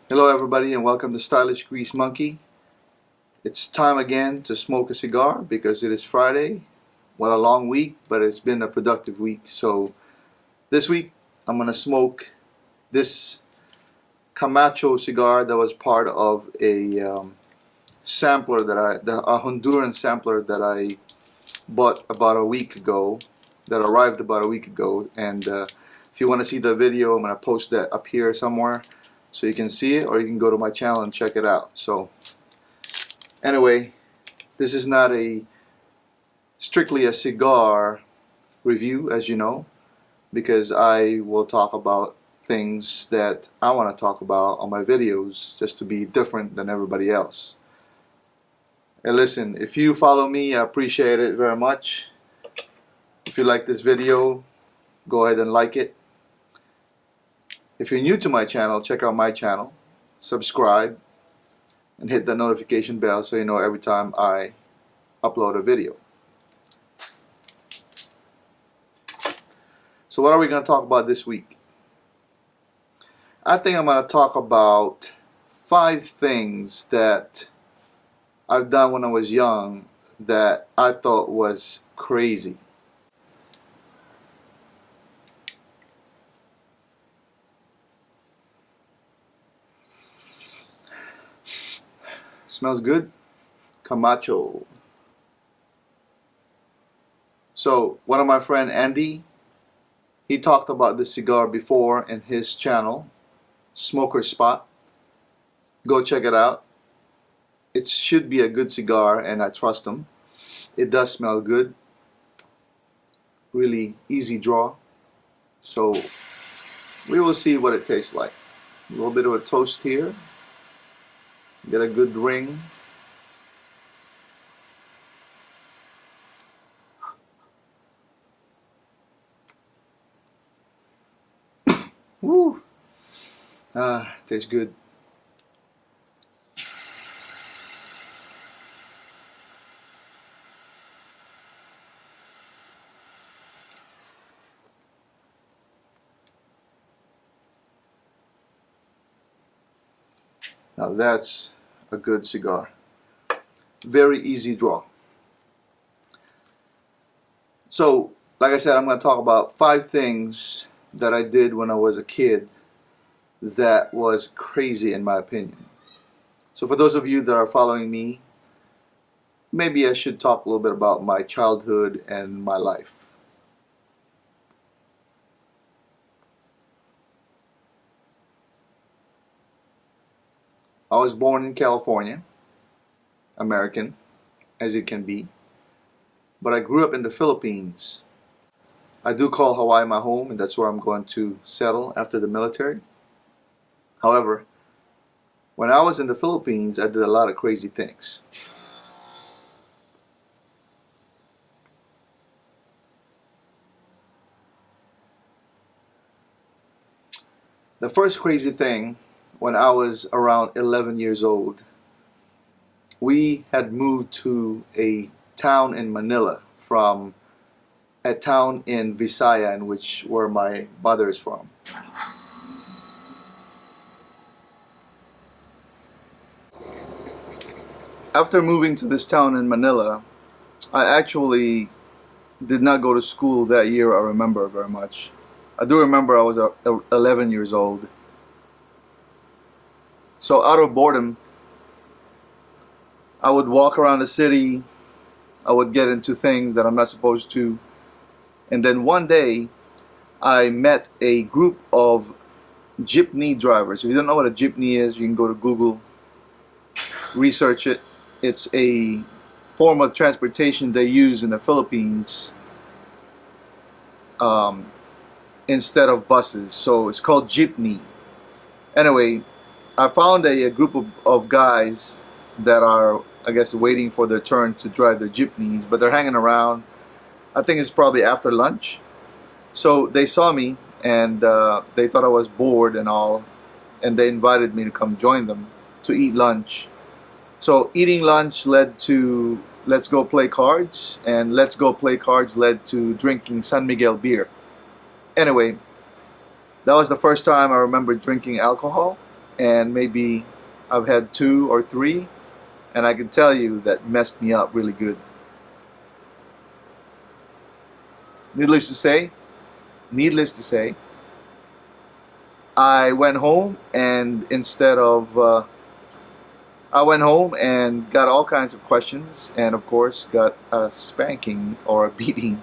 Hello everybody and welcome to Stylish Grease Monkey. It's time again to smoke a cigar because it is Friday. What a long week, but it's been a productive week. So this week I'm going to smoke this Camacho cigar that was part of a sampler a Honduran sampler that I bought about a week ago, that arrived about a week ago. And if you want to see the video, I'm going to post that up here somewhere so you can see it, or you can go to my channel and check it out. So anyway, this is not strictly a cigar review, as you know, because I will talk about things that I want to talk about on my videos just to be different than everybody else. And listen, if you follow me, I appreciate it very much. If you like this video, go ahead and like it. If you're new to my channel, check out my channel, subscribe, and hit the notification bell so you know every time I upload a video. So what are we going to talk about this week? I think I'm going to talk about 5 things that I've done when I was young that I thought was crazy. Smells good? Camacho. So one of my friend Andy, he talked about this cigar before in his channel, Smoker Spot. Go check it out. It should be a good cigar and I trust him. It does smell good. Really easy draw. So we will see what it tastes like. A little bit of a toast here. Get a good ring. Woo! Tastes good. Now that's a good cigar. Very easy draw. So, like I said, I'm going to talk about 5 things that I did when I was a kid that was crazy in my opinion. So for those of you that are following me, maybe I should talk a little bit about my childhood and my life. I was born in California, American, as it can be, but I grew up in the Philippines. I do call Hawaii my home, and that's where I'm going to settle after the military. However, when I was in the Philippines, I did a lot of crazy things. The first crazy thing, when I was around 11 years old, we had moved to a town in Manila from a town in Visaya, in which where my mother is from. After moving to this town in Manila, I actually did not go to school that year. I remember very much. I do remember I was 11 years old. So out of boredom, I would walk around the city. I would get into things that I'm not supposed to. And then one day, I met a group of jeepney drivers. If you don't know what a jeepney is, you can go to Google, research it. It's a form of transportation they use in the Philippines instead of buses. So it's called jeepney. Anyway, I found a group of guys that are, I guess, waiting for their turn to drive their jeepneys, but they're hanging around. I think it's probably after lunch. So they saw me and they thought I was bored and all, and they invited me to come join them to eat lunch. So eating lunch led to let's go play cards, and let's go play cards led to drinking San Miguel beer. Anyway, that was the first time I remember drinking alcohol. and maybe I've had 2 or 3, and I can tell you that messed me up really good. Needless to say, needless to say, I went home and I went home and got all kinds of questions, and of course got a spanking or a beating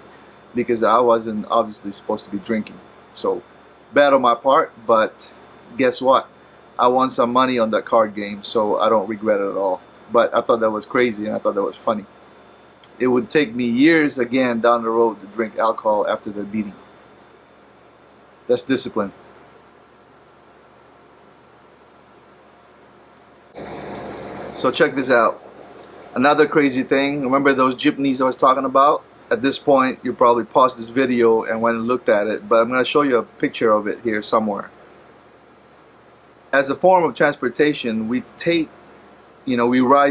because I wasn't obviously supposed to be drinking. So bad on my part, but guess what? I won some money on that card game, so I don't regret it at all. But I thought that was crazy, and I thought that was funny. It would take me years again down the road to drink alcohol after the beating. That's discipline. So check this out. Another crazy thing, remember those jeepneys I was talking about? At this point, you probably paused this video and went and looked at it, but I'm going to show you a picture of it here somewhere. As a form of transportation, we ride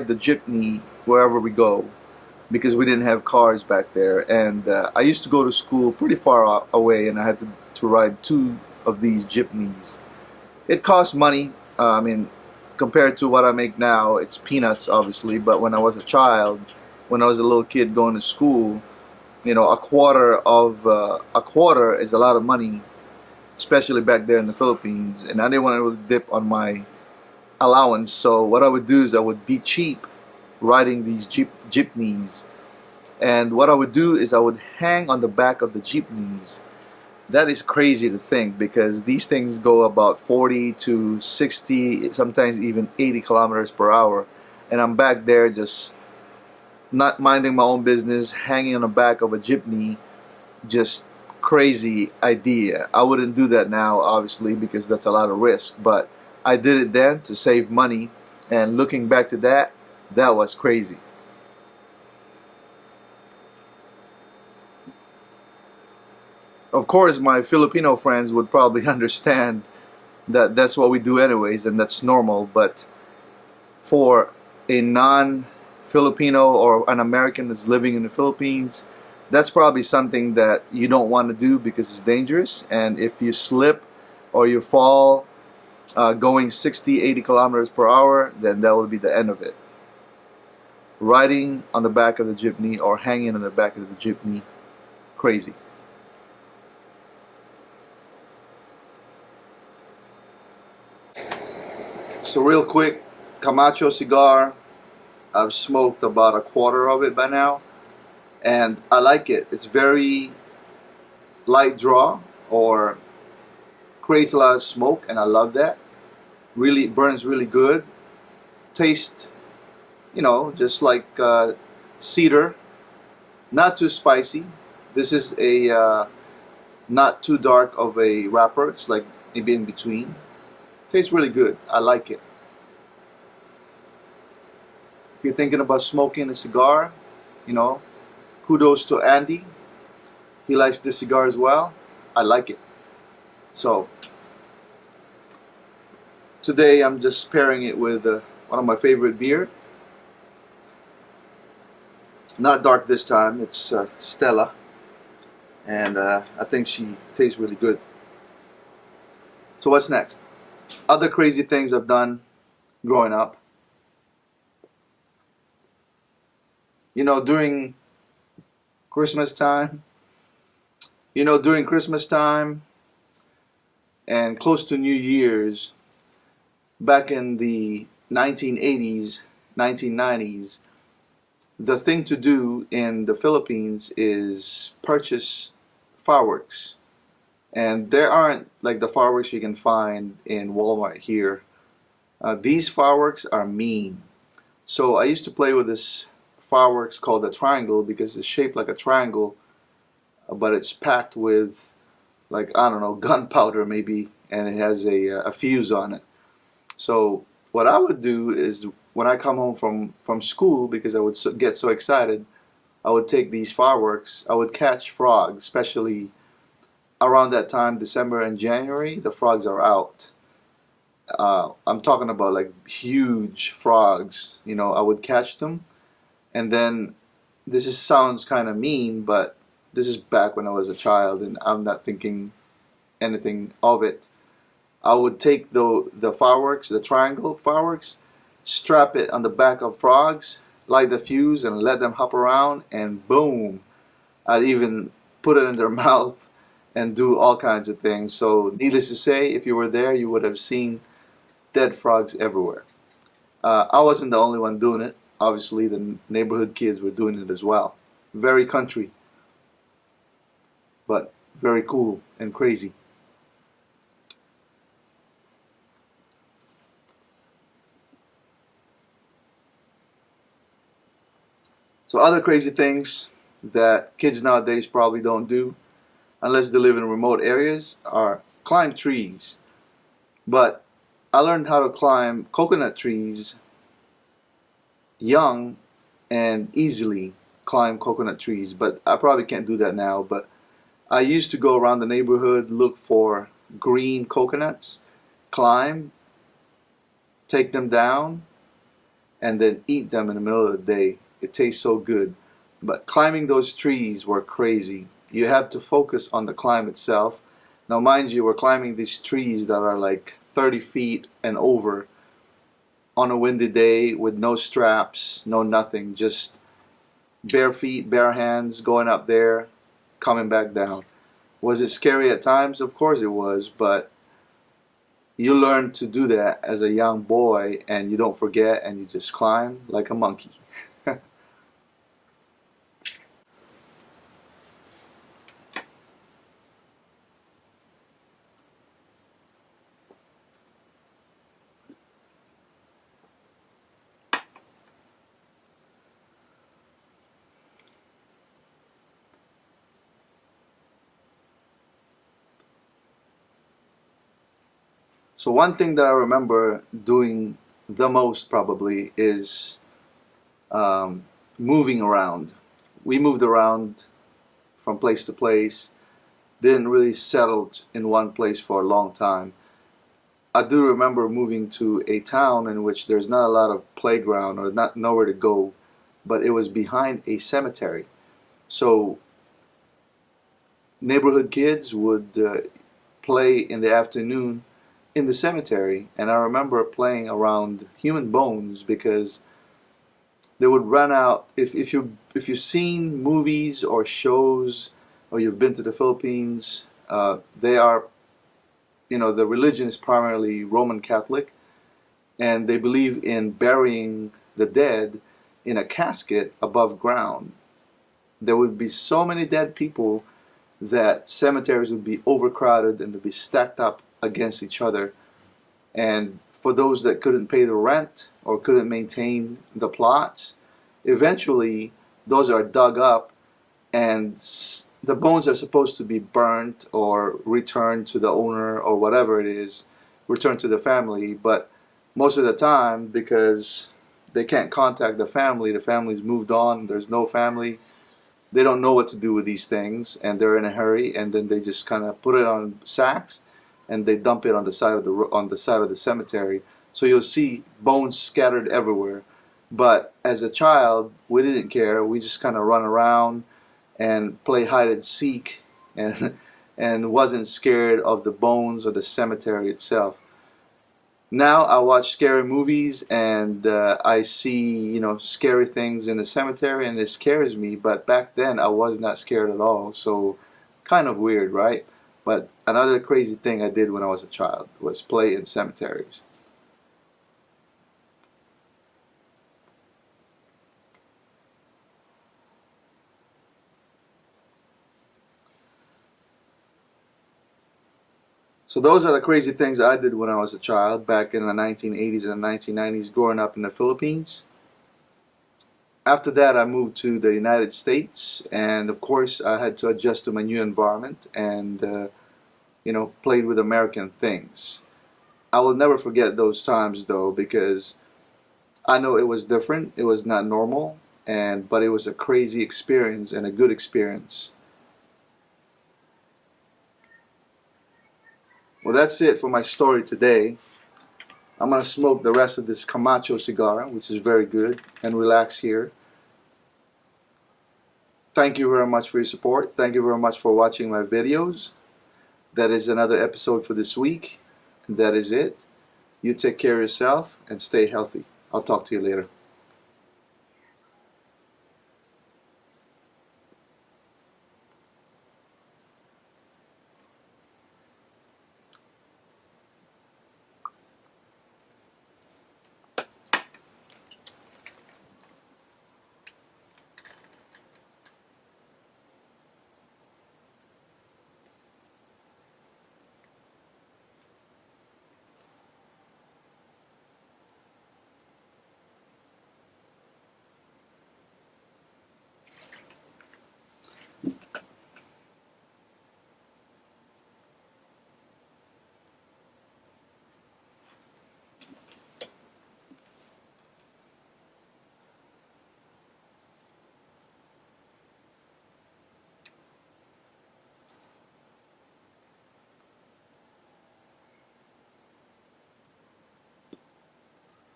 the jeepney wherever we go because we didn't have cars back there. And I used to go to school pretty far away, and I had to ride 2 of these jeepneys. It cost money. I mean, compared to what I make now, it's peanuts, obviously. But when I was a child, when I was a little kid going to school, a quarter is a lot of money, especially back there in the Philippines. And I didn't want to dip on my allowance, so what I would do is I would be cheap riding these jeepneys. And what I would do is I would hang on the back of the jeepneys. That is crazy to think, because these things go about 40 to 60, sometimes even 80 kilometers per hour, and I'm back there just not minding my own business, hanging on the back of a jeepney. Just crazy idea. I wouldn't do that now, obviously, because that's a lot of risk, but I did it then to save money, and looking back to that was crazy. Of course, my Filipino friends would probably understand that that's what we do anyways, and that's normal, but for a non-Filipino or an American that's living in the Philippines, that's probably something that you don't want to do because it's dangerous, and if you slip or you fall going 60, 80 kilometers per hour, then that will be the end of it. Riding on the back of the jeepney or hanging on the back of the jeepney, crazy. So real quick, Camacho cigar, I've smoked about a quarter of it by now, and I like it. It's very light draw, or creates a lot of smoke, and I love that. Really burns really good. Taste, just like cedar. Not too spicy. This is a not too dark of a wrapper. It's like maybe in between. Tastes really good. I like it. If you're thinking about smoking a cigar, kudos to Andy. He likes this cigar as well. I like it. So today I'm just pairing it with one of my favorite beer. Not dark this time. It's Stella, and I think she tastes really good. So what's next? Other crazy things I've done growing up. During Christmas time, and close to New Year's, back in the 1980s, 1990s, the thing to do in the Philippines is purchase fireworks. And there aren't like the fireworks you can find in Walmart here. These fireworks are mean. So I used to play with this fireworks called a triangle because it's shaped like a triangle, but it's packed with, like, I don't know, gunpowder maybe, and it has a fuse on it. So what I would do is when I come home from school, because I would get so excited, I would take these fireworks. I would catch frogs, especially around that time, December and January. The frogs are out. I'm talking about like huge frogs. I would catch them, and then sounds kind of mean, but this is back when I was a child, and I'm not thinking anything of it. I would take the fireworks, the triangle fireworks, strap it on the back of frogs, light the fuse, and let them hop around, and boom! I'd even put it in their mouth and do all kinds of things. So, needless to say, if you were there, you would have seen dead frogs everywhere. I wasn't the only one doing it. Obviously, the neighborhood kids were doing it as well. Very country, but very cool and crazy. So other crazy things that kids nowadays probably don't do, unless they live in remote areas, are climb trees. But I learned how to climb coconut trees young and easily climb coconut trees, but I probably can't do that now. But I used to go around the neighborhood, look for green coconuts, climb, take them down, and then eat them in the middle of the day. It tastes so good. But climbing those trees were crazy. You have to focus on the climb itself. Now mind you, we're climbing these trees that are like 30 feet and over on a windy day with no straps, no nothing, just bare feet, bare hands, going up there, coming back down. Was it scary at times? Of course it was, but you learn to do that as a young boy, and you don't forget, and you just climb like a monkey. So one thing that I remember doing the most probably is moving around. We moved around from place to place, didn't really settle in one place for a long time. I do remember moving to a town in which there's not a lot of playground or not nowhere to go, but it was behind a cemetery. So neighborhood kids would play in the afternoon in the cemetery, and I remember playing around human bones because they would run out. If you've seen movies or shows, or you've been to the Philippines, they are, the religion is primarily Roman Catholic, and they believe in burying the dead in a casket above ground. There would be so many dead people that cemeteries would be overcrowded and they'd be stacked up against each other. And for those that couldn't pay the rent or couldn't maintain the plots, eventually those are dug up, and the bones are supposed to be burnt or returned to the owner or whatever it is, returned to the family. But most of the time, because they can't contact the family's moved on, there's no family, they don't know what to do with these things, and they're in a hurry, and then they just kind of put it on sacks and they dump it on the side of the cemetery. So you'll see bones scattered everywhere. But as a child, we didn't care. We just kind of run around and play hide and seek, and wasn't scared of the bones or the cemetery itself. Now I watch scary movies, and I see scary things in the cemetery, and it scares me. But back then I was not scared at all. So kind of weird, right? But another crazy thing I did when I was a child was play in cemeteries. So those are the crazy things I did when I was a child back in the 1980s and the 1990s, growing up in the Philippines. After that, I moved to the United States, and of course I had to adjust to my new environment, and played with American things. I will never forget those times though, because I know it was different, it was not normal, but it was a crazy experience and a good experience. Well, that's it for my story today. I'm going to smoke the rest of this Camacho cigar, which is very good, and relax here. Thank you very much for your support. Thank you very much for watching my videos. That is another episode for this week. That is it. You take care of yourself and stay healthy. I'll talk to you later.